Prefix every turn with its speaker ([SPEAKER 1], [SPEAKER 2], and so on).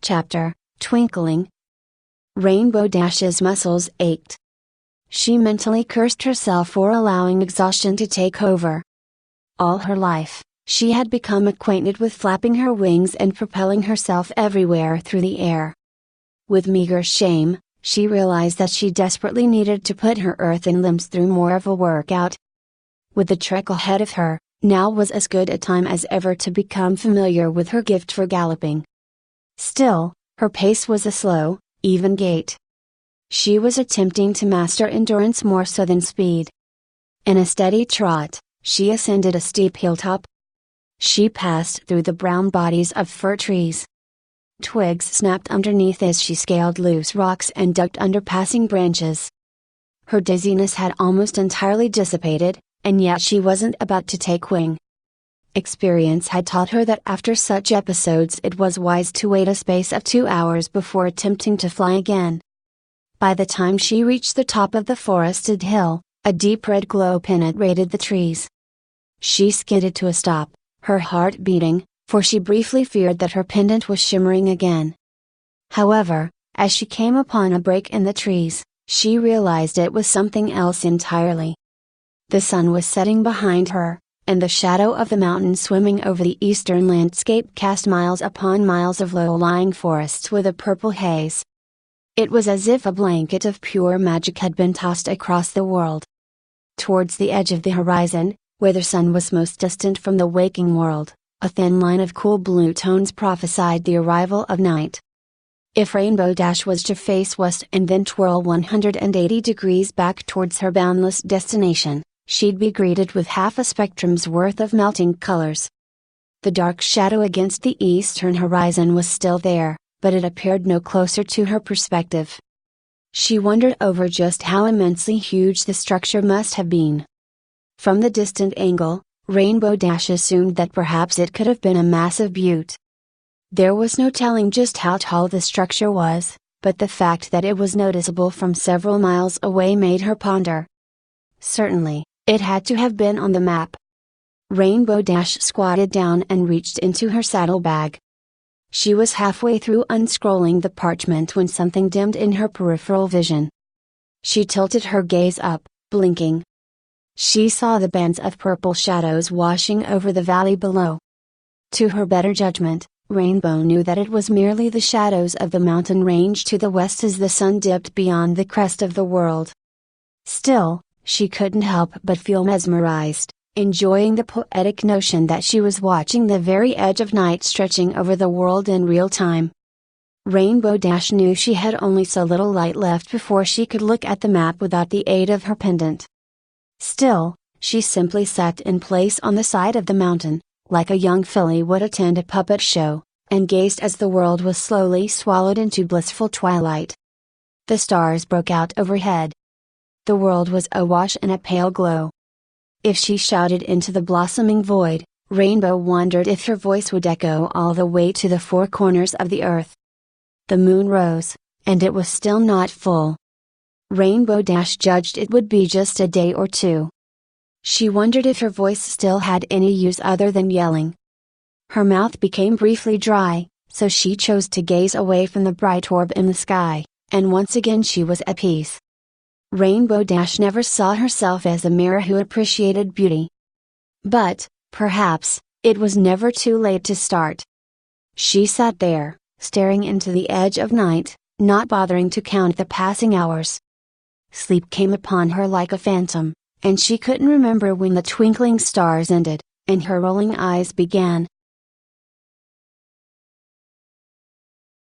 [SPEAKER 1] Chapter, Twinkling. Rainbow Dash's muscles ached. She mentally cursed herself for allowing exhaustion to take over. All her life, she had become acquainted with flapping her wings and propelling herself everywhere through the air. With meager shame, she realized that she desperately needed to put her earthen limbs through more of a workout. With the trek ahead of her, now was as good a time as ever to become familiar with her gift for galloping. Still, her pace was a slow, even gait. She was attempting to master endurance more so than speed. In a steady trot, she ascended a steep hilltop. She passed through the brown bodies of fir trees. Twigs snapped underneath as she scaled loose rocks and ducked under passing branches. Her dizziness had almost entirely dissipated, and yet she wasn't about to take wing. Experience had taught her that after such episodes it was wise to wait a space of 2 hours before attempting to fly again. By the time she reached the top of the forested hill, a deep red glow penetrated the trees. She skidded to a stop, her heart beating, for she briefly feared that her pendant was shimmering again. However, as she came upon a break in the trees, she realized it was something else entirely. The sun was setting behind her, and the shadow of the mountain swimming over the eastern landscape cast miles upon miles of low-lying forests with a purple haze. It was as if a blanket of pure magic had been tossed across the world. Towards the edge of the horizon, where the sun was most distant from the waking world, a thin line of cool blue tones prophesied the arrival of night. If Rainbow Dash was to face west and then twirl 180 degrees back towards her boundless destination, she'd be greeted with half a spectrum's worth of melting colors. The dark shadow against the eastern horizon was still there, but it appeared no closer to her perspective. She wondered over just how immensely huge the structure must have been. From the distant angle, Rainbow Dash assumed that perhaps it could have been a massive butte. There was no telling just how tall the structure was, but the fact that it was noticeable from several miles away made her ponder. Certainly, it had to have been on the map. Rainbow Dash squatted down and reached into her saddlebag. She was halfway through unscrolling the parchment when something dimmed in her peripheral vision. She tilted her gaze up, blinking. She saw the bands of purple shadows washing over the valley below. To her better judgment, Rainbow knew that it was merely the shadows of the mountain range to the west as the sun dipped beyond the crest of the world. Still, she couldn't help but feel mesmerized, enjoying the poetic notion that she was watching the very edge of night stretching over the world in real time. Rainbow Dash knew she had only so little light left before she could look at the map without the aid of her pendant. Still, she simply sat in place on the side of the mountain, like a young filly would attend a puppet show, and gazed as the world was slowly swallowed into blissful twilight. The stars broke out overhead. The world was awash in a pale glow. If she shouted into the blossoming void, Rainbow wondered if her voice would echo all the way to the four corners of the earth. The moon rose, and it was still not full. Rainbow Dash judged it would be just a day or two. She wondered if her voice still had any use other than yelling. Her mouth became briefly dry, so she chose to gaze away from the bright orb in the sky, and once again she was at peace. Rainbow Dash never saw herself as a mirror who appreciated beauty. But, perhaps, it was never too late to start. She sat there, staring into the edge of night, not bothering to count the passing hours. Sleep came upon her like a phantom, and she couldn't remember when the twinkling stars ended, and her rolling eyes began,